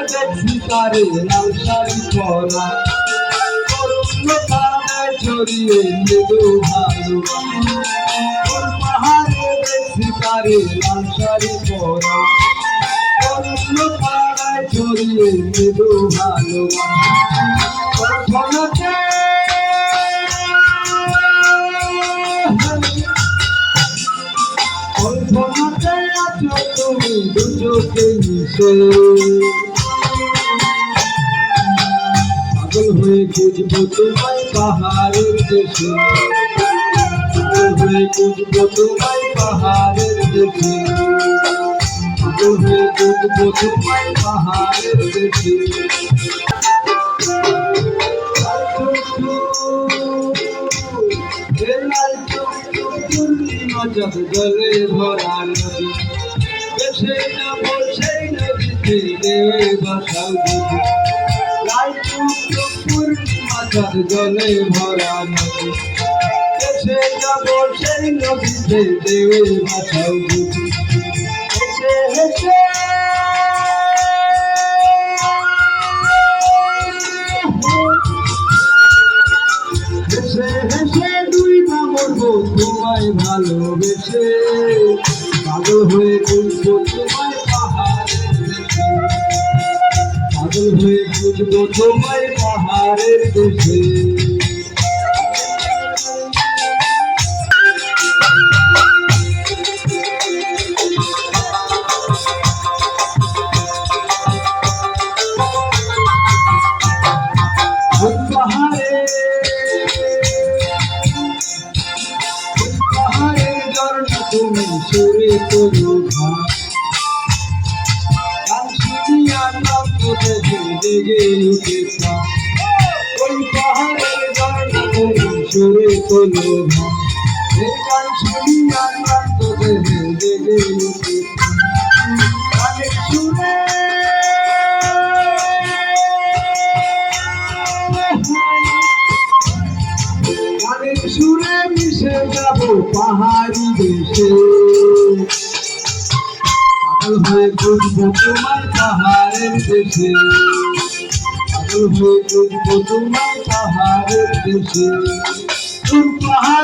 দেখছি তারে লাল শাড়ি পরা অরণ্য পাড়ায় ছড়িয়ে মৃদু ভালোবাসা কোন পাহাড়ে দেখছি তারে লাল শাড়ি পরা অরণ্য পাড়ায় ছড়িয়ে মৃদু ভালোবাসা কল্পনাতে আছো তুমি দুচোখে মিশে পাগল হয়ে খুঁজবো তোমায় পাহাড়ের দেশে পাগল হয়ে খুঁজবো তোমায় পাহাড়ের দেশে পাগল হয়ে খুঁজবো তোমায় পাহাড়ের দেশে চাঁদ জলে ভরা নদী দেশে যাবো সেই নদীতে দেবে বাসাও দিদি পূর্ণিমা চাঁদ জলে ভরা নদী দেশে যাবো সেই নদীতে দেবে বাসাও দিদি হেসে হেসে হেসে হেসে দুই মরবো তোমায় ভালোবেসে পাগল হয়ে খুঁজবো তোমায় পাহাড়ের দেশে পাগল হয়ে খুঁজবো তোমায় পাহাড়ের দেশে তুমি সুরে করো গান শুনিয়া নন্দ দেখে জেগে উঠে ওই পাহাড়ের ঝর্ণা তুমি সুরে করো গান শুনিয়া নন্দ দেখে জেগে উঠে গানের সুরে গানের সুরে মিশে যাবো পাহাড়ি দেশে পাগল হয়ে খুঁজবো তোমায় পাহাড়ের দেশে পাগল হয়ে খুঁজবো তোমায় পাহাড়ের দেশে পাহাড়